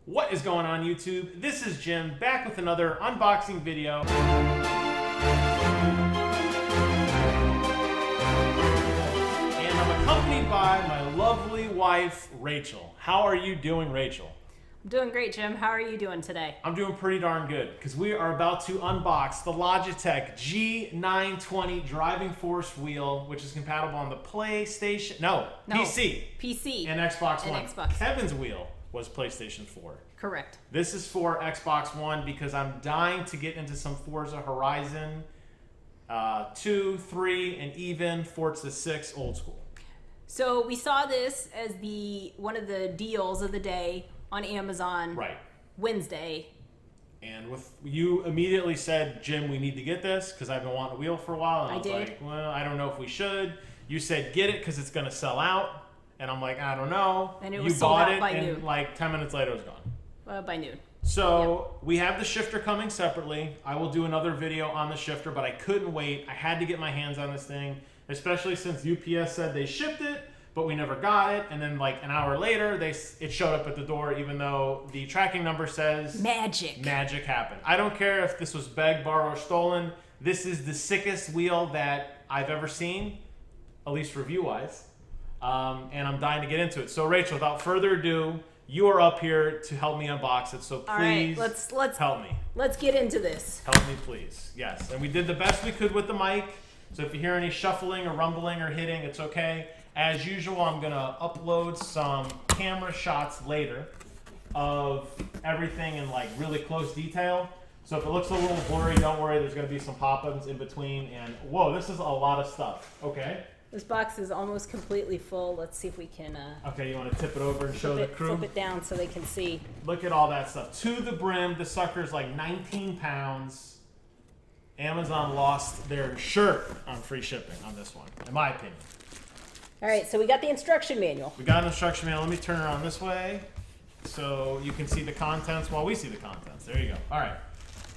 What is going on, YouTube? This is Jim, back with another unboxing video. And I'm accompanied by my lovely wife, Rachel. How are you doing, Rachel? I'm doing great, Jim. How are you doing today? I'm doing pretty darn good, because we are about to unbox the Logitech G920 driving force wheel, which is compatible on the PlayStation, PC, and Xbox One. Kevin's wheel was PlayStation 4. Correct. This is for Xbox One because I'm dying to get into some Forza Horizon 2, 3, and even Forza 6 old school. So we saw this as one of the deals of the day on Amazon Wednesday. And you immediately said, Jim, we need to get this because I've been wanting a wheel for a while. And I was like, well, I don't know if we should. You said, get it because it's going to sell out. And I'm like, I don't know. And it was sold out by noon. And like 10 minutes later, it was gone. By noon. So we have the shifter coming separately. I will do another video on the shifter, but I couldn't wait. I had to get my hands on this thing, especially since UPS said they shipped it, but we never got it. And then like an hour later, it showed up at the door, even though the tracking number says magic happened. I don't care if this was begged, borrowed, or stolen. This is the sickest wheel that I've ever seen, at least review-wise. And I'm dying to get into it. So Rachel, without further ado, you are up here to help me unbox it. So please, let's help me. Let's get into this. Help me, please. Yes, and we did the best we could with the mic. So if you hear any shuffling or rumbling or hitting, it's okay. As usual, I'm gonna upload some camera shots later of everything in like really close detail. So if it looks a little blurry, don't worry. There's gonna be some pop-ups in between. And whoa, this is a lot of stuff. Okay. This box is almost completely full. Let's see if we can... okay, you want to tip it over and show the crew? Flip it down so they can see. Look at all that stuff. To the brim, the sucker's like 19 pounds. Amazon lost their shirt on free shipping on this one, in my opinion. All right, so we got the instruction manual. We got an instruction manual. Let me turn it around this way so you can see the contents while we see the contents. There you go. All right.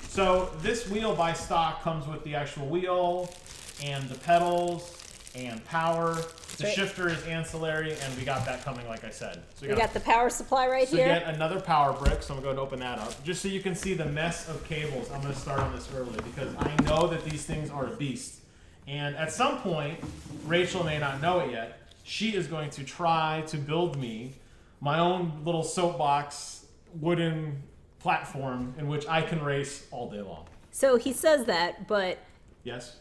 So this wheel by stock comes with the actual wheel and the pedals and power. The shifter is ancillary, and we got that coming, like I said. So we got the power supply right here. So you get another power brick, so I'm going to open that up. Just so you can see the mess of cables, I'm going to start on this early, because I know that these things are a beast. And at some point, Rachel may not know it yet, she is going to try to build me my own little soapbox wooden platform in which I can race all day long. So he says that, but... Yes?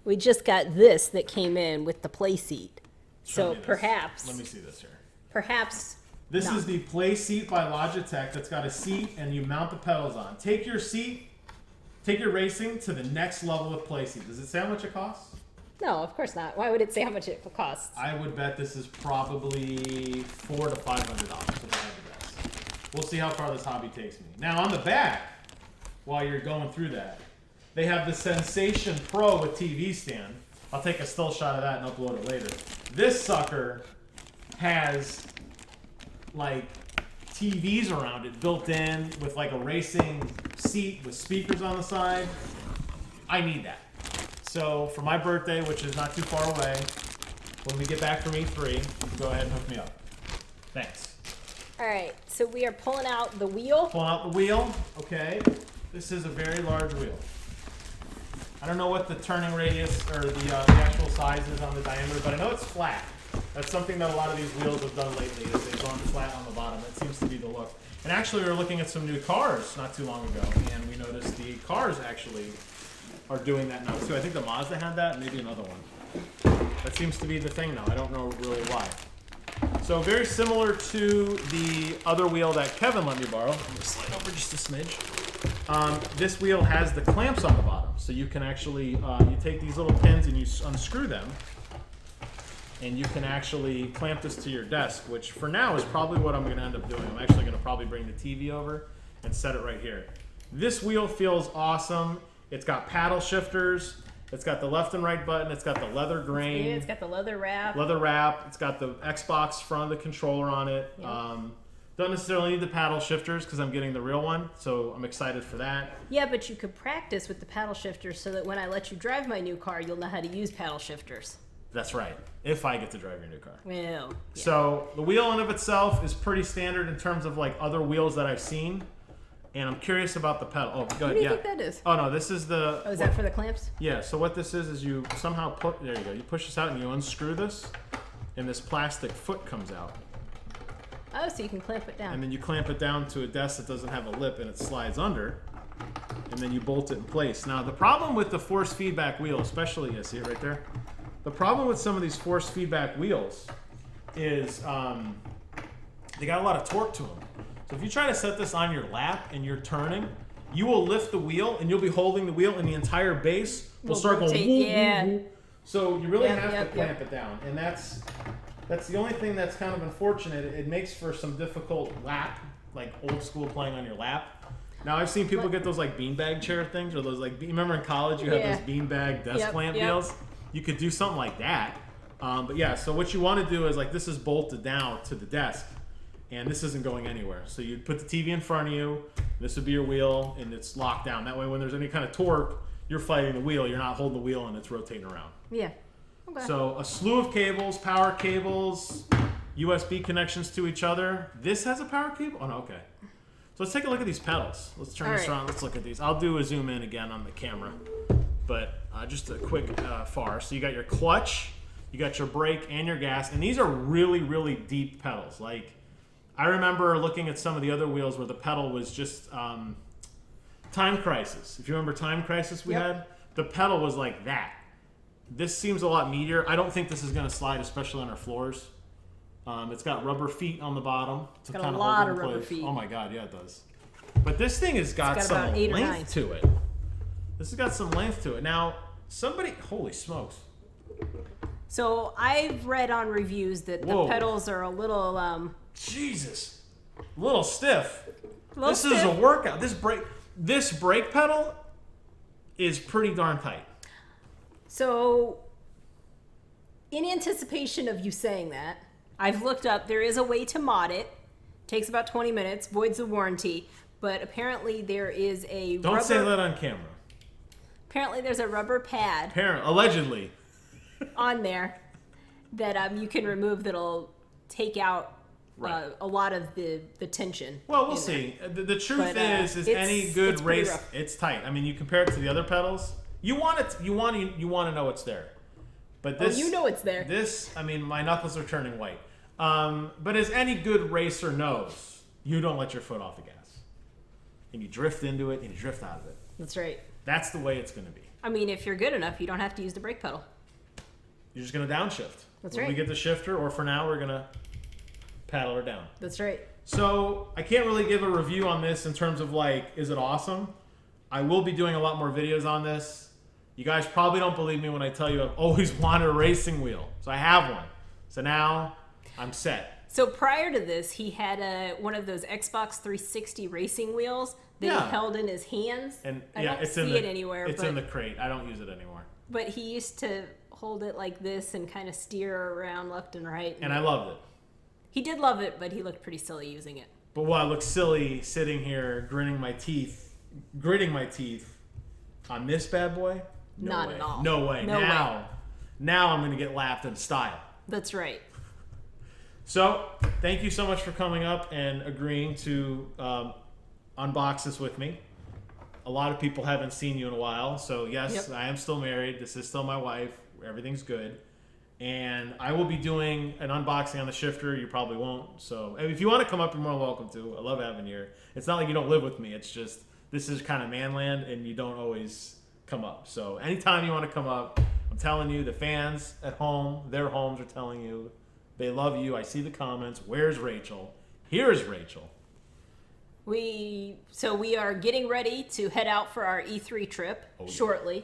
We just got this that came in with the play seat. So perhaps... Let me see this here. Perhaps This is the play seat by Logitech that's got a seat and you mount the pedals on. Take your racing to the next level with play seat. Does it say how much it costs? No, of course not. Why would it say how much it costs? I would bet this is probably $400 to $500 if I had to guess. We'll see how far this hobby takes me. Now on the back, while you're going through that, they have the Sensation Pro with TV stand. I'll take a still shot of that and upload it later. This sucker has like TVs around it built in with like a racing seat with speakers on the side. I need that. So for my birthday, which is not too far away, when we get back from E3, you can go ahead and hook me up. Thanks. All right, so we are pulling out the wheel. Pulling out the wheel, okay. This is a very large wheel. I don't know what the turning radius or the actual size is on the diameter, but I know it's flat. That's something that a lot of these wheels have done lately, is they've gone flat on the bottom. That seems to be the look. And actually, we were looking at some new cars not too long ago, and we noticed the cars actually are doing that now too. I think the Mazda had that, maybe another one. That seems to be the thing now. I don't know really why. So very similar to the other wheel that Kevin let me borrow. I'm going to slide over just a smidge. This wheel has the clamps on the bottom, so you can actually, you take these little pins and you unscrew them, and you can actually clamp this to your desk, which for now is probably what I'm going to end up doing. I'm actually going to probably bring the TV over and set it right here. This wheel feels awesome. It's got paddle shifters. It's got the left and right button. It's got the leather grain. It's got the leather wrap. Leather wrap. It's got the Xbox front of the controller on it. Yep. Don't necessarily need the paddle shifters because I'm getting the real one, so I'm excited for that. Yeah, but you could practice with the paddle shifters so that when I let you drive my new car, you'll know how to use paddle shifters. That's right. If I get to drive your new car. Well, yeah. So the wheel in of itself is pretty standard in terms of like other wheels that I've seen. And I'm curious about the pedal. Oh, go ahead. What do you think that is? Oh, no, this is the... Oh, is that for the clamps? Yeah, so what this is you somehow put... There you go. You push this out and you unscrew this, and this plastic foot comes out. Oh, so you can clamp it down. And then you clamp it down to a desk that doesn't have a lip, and it slides under, and then you bolt it in place. Now, the problem with the force feedback wheel, especially... You see it right there? The problem with some of these force feedback wheels is they got a lot of torque to them. So if you try to set this on your lap and you're turning, you will lift the wheel and you'll be holding the wheel and the entire base will start going woo, woo, woo. So you really have to clamp it down. And that's the only thing that's kind of unfortunate. It makes for some difficult lap, like old school playing on your lap. Now I've seen people get those like beanbag chair things, or those like, remember in college you had those beanbag desk clamp deals? You could do something like that. But yeah, so what you want to do is like this is bolted down to the desk. And this isn't going anywhere. So you'd put the TV in front of you, this would be your wheel, and it's locked down. That way when there's any kind of torque, you're fighting the wheel, you're not holding the wheel and it's rotating around. Yeah. Okay. So a slew of cables, power cables, USB connections to each other. This has a power cable? Oh no, okay. So let's take a look at these pedals. Let's turn this around, let's look at these. I'll do a zoom in again on the camera. But just a quick far. So you got your clutch, you got your brake and your gas, and these are really, really deep pedals. Like, I remember looking at some of the other wheels where the pedal was just Time Crisis. If you remember Time Crisis we had, the pedal was like that. This seems a lot meatier. I don't think this is going to slide, especially on our floors. It's got rubber feet on the bottom. It's got a lot of rubber feet. Oh my God, yeah, it does. But this thing has got some length to it. This has got some length to it. Now, holy smokes. So I've read on reviews that the pedals are a little... Jesus, a little stiff. This is a workout. This brake pedal is pretty darn tight. So, in anticipation of you saying that, I've looked up. There is a way to mod it. Takes about 20 minutes. Voids the warranty. But apparently there is a Don't say that on camera. Apparently there's a rubber pad. Allegedly. On there that you can remove that'll take out a lot of the tension. Well, we'll see. The truth is any good race, it's tight. I mean, you compare it to the other pedals. You want it. You want to know it's there. But this, you know it's there. This, I mean, my knuckles are turning white. But as any good racer knows, you don't let your foot off the gas, and you drift into it and you drift out of it. That's right. That's the way it's going to be. I mean, if you're good enough, you don't have to use the brake pedal. You're just going to downshift. That's when right. we get the shifter, or for now, we're going to paddle her down. That's right. So I can't really give a review on this in terms of like, is it awesome? I will be doing a lot more videos on this. You guys probably don't believe me when I tell you I've always wanted a racing wheel. So I have one. So now I'm set. So prior to this, he had one of those Xbox 360 racing wheels that he held in his hands. And I don't see it anywhere. It's in the crate. I don't use it anymore. But he used to hold it like this and kind of steer around left and right. And I loved it. He did love it, but he looked pretty silly using it. But I look silly sitting here gritting my teeth on this bad boy? Not at all. No way. Now I'm going to get lapped in style. That's right. So, thank you so much for coming up and agreeing to unbox this with me. A lot of people haven't seen you in a while, so yes, I am still married. This is still my wife. Everything's good. And I will be doing an unboxing on the shifter. You probably won't. So, if you want to come up, you're more than welcome to. I love having you here. It's not like you don't live with me. It's just, this is kind of manland, and you don't always come up. So, anytime you want to come up, I'm telling you, the fans at home, their homes are telling you, they love you. I see the comments. Where's Rachel? Here's Rachel. We are getting ready to head out for our E3 trip shortly.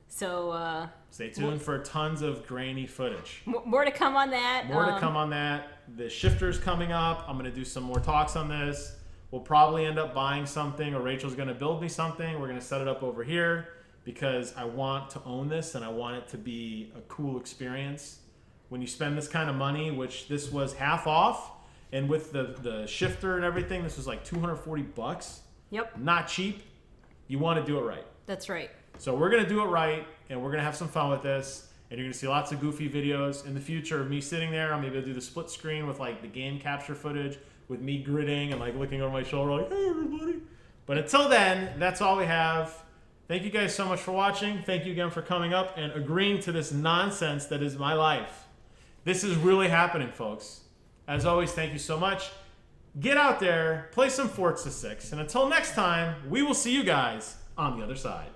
So stay tuned for tons of grainy footage. More to come on that. More to come on that. The shifter's coming up. I'm going to do some more talks on this. We'll probably end up buying something, or Rachel's going to build me something. We're going to set it up over here because I want to own this and I want it to be a cool experience. When you spend this kind of money, which this was half off, and with the shifter and everything, this was like $240. Yep. Not cheap. You want to do it right. That's right. So we're going to do it right, and we're going to have some fun with this. and you're gonna see lots of goofy videos in the future of me sitting there. I'll maybe do the split screen with like the game capture footage with me gritting and like looking over my shoulder like, hey everybody. But until then, that's all we have. Thank you guys so much for watching. Thank you again for coming up and agreeing to this nonsense that is my life. This is really happening, folks. As always, thank you so much. Get out there, play some Forza 6, and until next time, we will see you guys on the other side.